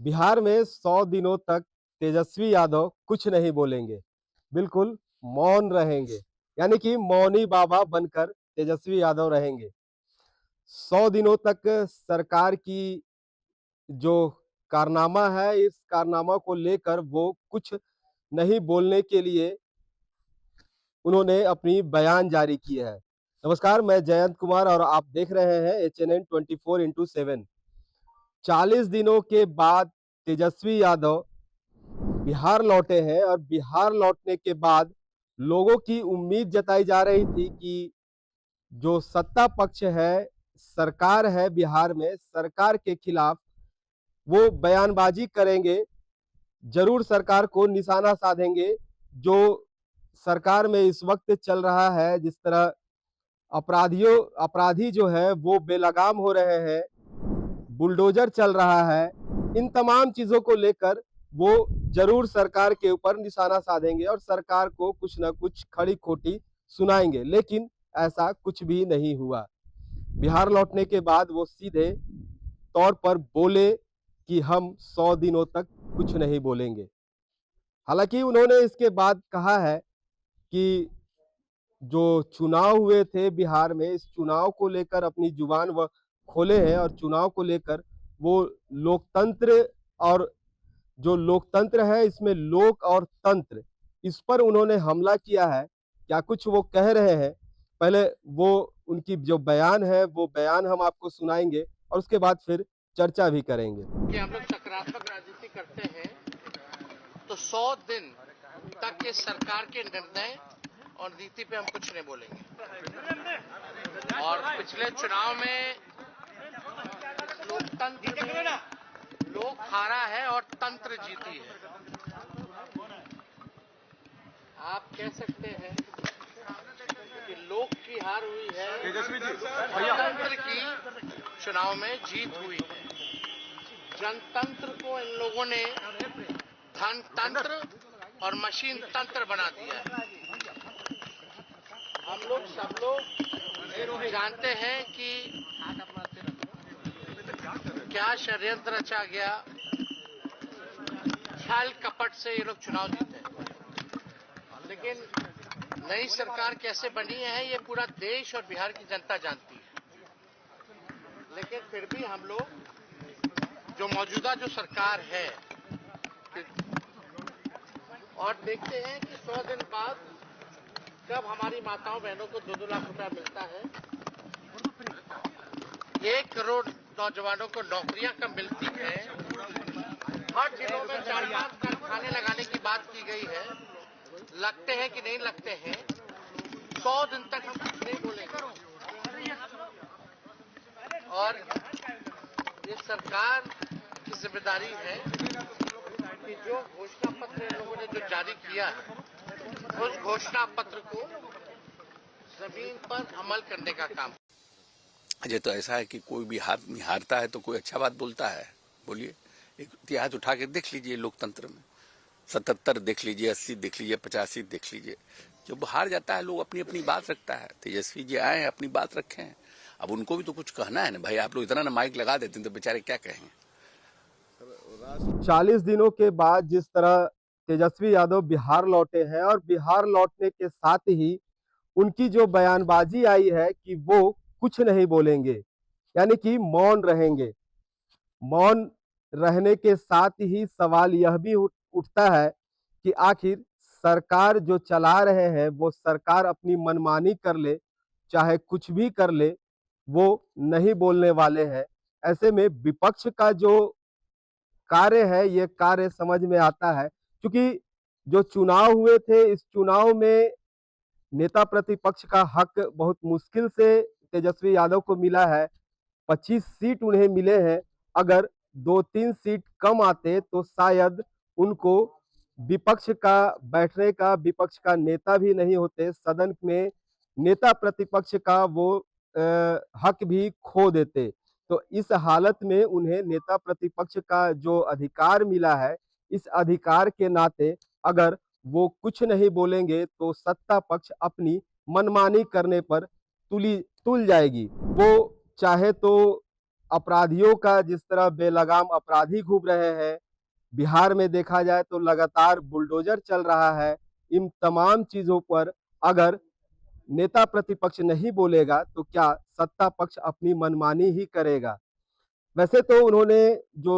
बिहार में 100 दिनों तक तेजस्वी यादव कुछ नहीं बोलेंगे, बिल्कुल मौन रहेंगे, यानी कि मौनी बाबा बनकर तेजस्वी यादव रहेंगे। 100 दिनों तक सरकार की जो कारनामा है, इस कारनामा को लेकर वो कुछ नहीं बोलने के लिए उन्होंने अपनी बयान जारी की है। नमस्कार, मैं जयंत कुमार और आप देख रहे हैं HNN 24/7। 40 दिनों के बाद तेजस्वी यादव बिहार लौटे हैं और बिहार लौटने के बाद लोगों की उम्मीद जताई जा रही थी कि जो सत्ता पक्ष है, सरकार है बिहार में, सरकार के खिलाफ वो बयानबाजी करेंगे, जरूर सरकार को निशाना साधेंगे। जो सरकार में इस वक्त चल रहा है, जिस तरह अपराधी जो है वो बेलगाम हो रहे हैं, बुलडोजर चल रहा है, इन तमाम चीजों को लेकर वो जरूर सरकार के ऊपर निशाना साधेंगे और सरकार को कुछ ना कुछ खड़ी खोटी सुनाएंगे। लेकिन ऐसा कुछ भी नहीं हुआ। बिहार लौटने के बाद वो सीधे तौर पर बोले कि हम 100 दिनों तक कुछ नहीं बोलेंगे। हालांकि उन्होंने इसके बाद कहा है कि जो चुनाव हुए थे बिहार में, इस चुनाव को लेकर अपनी जुबान वो खोले हैं और चुनाव को लेकर वो लोकतंत्र और जो लोकतंत्र है, इसमें लोक और तंत्र, इस पर उन्होंने हमला किया है। क्या कुछ वो कह रहे हैं, पहले वो उनकी जो बयान है वो बयान हम आपको सुनाएंगे और उसके बाद फिर चर्चा भी करेंगे। कि हम लोग सकारात्मक राजनीति करते हैं तो 100 दिन तक इस सरकार के निर्णय और नीति पे हम कुछ नहीं बोलेंगे। और पिछले चुनाव में लोकतंत्र में लोक हारा है और तंत्र जीती है। आप कह सकते हैं कि लोक की हार हुई है, तंत्र की चुनाव में जीत हुई है। जनतंत्र को इन लोगों ने धनतंत्र और मशीन तंत्र बना दिया है। हम लोग सब लोग जानते हैं कि क्या षड्यंत्र रचा गया, छल कपट से ये लोग चुनाव जीते। लेकिन नई सरकार कैसे बनी है ये पूरा देश और बिहार की जनता जानती है। लेकिन फिर भी हम लोग जो मौजूदा जो सरकार है और देखते हैं कि 100 दिन बाद जब हमारी माताओं बहनों को 2-2 लाख रुपया मिलता है, 1 करोड़ नौजवानों को नौकरियां कब मिलती है, हर जिलों में 4-5 कारखाने लगाने की बात की गई है, लगते हैं कि नहीं लगते हैं, 100 दिन तक हम कुछ नहीं बोलेंगे। और ये सरकार की जिम्मेदारी है कि जो घोषणा पत्र इन लोगों ने जो जारी किया है, उस घोषणा पत्र को जमीन पर अमल करने का काम। ये तो ऐसा है कि कोई भी हारता है तो कोई अच्छा बात बोलता है। बोलिए, एक इतिहास उठा के देख लीजिए लोकतंत्र में, 77 देख लीजिए, 80 देख लीजिए, 85 देख लीजिए। जब हार जाता है लोग अपनी अपनी बात रखता है। तेजस्वी जी आए हैं, अपनी बात रखे हैं, अब उनको भी तो कुछ कहना है ना भाई। आप लोग इतना ना माइक लगा देते हैं तो बेचारे क्या कहेंगे। 40 दिनों के बाद जिस तरह तेजस्वी यादव बिहार लौटे हैं और बिहार लौटने के साथ ही उनकी जो बयानबाजी आई है कि वो कुछ नहीं बोलेंगे, यानी कि मौन रहेंगे। मौन रहने के साथ ही सवाल यह भी उठता है कि आखिर सरकार जो चला रहे हैं वो सरकार अपनी मनमानी कर ले, चाहे कुछ भी कर ले, वो नहीं बोलने वाले हैं। ऐसे में विपक्ष का जो कार्य है, ये कार्य समझ में आता है, क्योंकि जो चुनाव हुए थे, इस चुनाव में नेता प्रतिपक्ष का हक बहुत मुश्किल से तेजस्वी यादव को मिला है। 25 सीट उन्हें मिले हैं। अगर 2-3 सीट कम आते तो शायद उनको विपक्ष का बैठने का, विपक्ष का नेता भी नहीं होते, सदन में नेता प्रतिपक्ष का वो हक भी खो देते। तो इस हालत में उन्हें नेता प्रतिपक्ष का जो अधिकार मिला है, इस अधिकार के नाते अगर वो कुछ नहीं बोलेंगे तो सत्ता पक्ष अपनी मनमानी करने पर तुल जाएगी। वो चाहे तो अपराधियों का जिस तरह बेलगाम अपराधी घूम रहे हैं, बिहार में देखा जाए तो लगातार बुलडोजर चल रहा है। इन तमाम चीजों पर अगर नेता प्रतिपक्ष नहीं बोलेगा तो क्या सत्ता पक्ष अपनी मनमानी ही करेगा। वैसे तो उन्होंने जो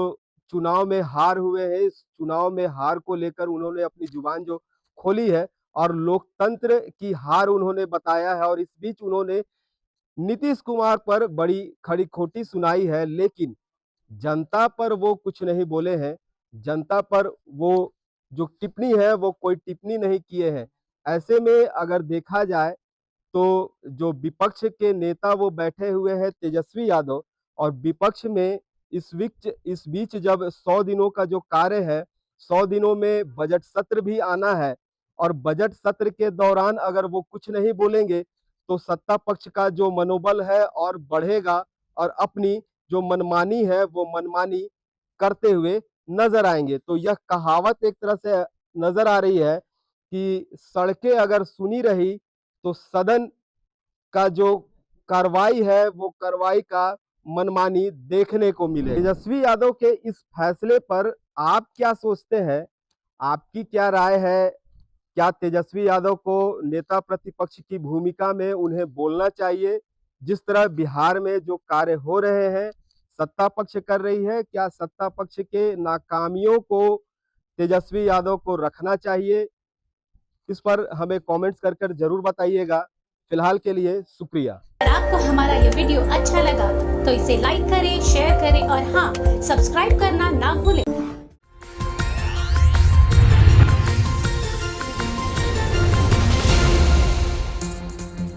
चुनाव में हार हुए हैं, इस चुनाव में हार को लेकर उन्होंने अपनी जुबान जो खोली है और लोकतंत्र की हार उन्होंने बताया है, और इस बीच उन्होंने नीतीश कुमार पर बड़ी खड़ी खोटी सुनाई है, लेकिन जनता पर वो कुछ नहीं बोले हैं। जनता पर वो जो टिप्पणी है वो कोई टिप्पणी नहीं किए हैं। ऐसे में अगर देखा जाए तो जो विपक्ष के नेता वो बैठे हुए हैं तेजस्वी यादव, और विपक्ष में इस बीच जब 100 दिनों का जो कार्य है, 100 दिनों में बजट सत्र भी आना है, और बजट सत्र के दौरान अगर वो कुछ नहीं बोलेंगे तो सत्ता पक्ष का जो मनोबल है और बढ़ेगा, और अपनी जो मनमानी है वो मनमानी करते हुए नजर आएंगे। तो यह कहावत एक तरह से नजर आ रही है कि सड़कें अगर सुनी रही तो सदन का जो कार्रवाई है वो कार्रवाई का मनमानी देखने को मिले। तेजस्वी यादव के इस फैसले पर आप क्या सोचते हैं? आपकी क्या राय है? क्या तेजस्वी यादव को नेता प्रतिपक्ष की भूमिका में उन्हें बोलना चाहिए? जिस तरह बिहार में जो कार्य हो रहे हैं सत्ता पक्ष कर रही है, क्या सत्ता पक्ष के नाकामियों को तेजस्वी यादव को रखना चाहिए? इस पर हमें कमेंट्स कर जरूर बताइएगा। फिलहाल के लिए शुक्रिया। अगर आपको हमारा ये वीडियो अच्छा लगा तो इसे लाइक करें, शेयर करें और हाँ, सब्सक्राइब करना ना भूलें।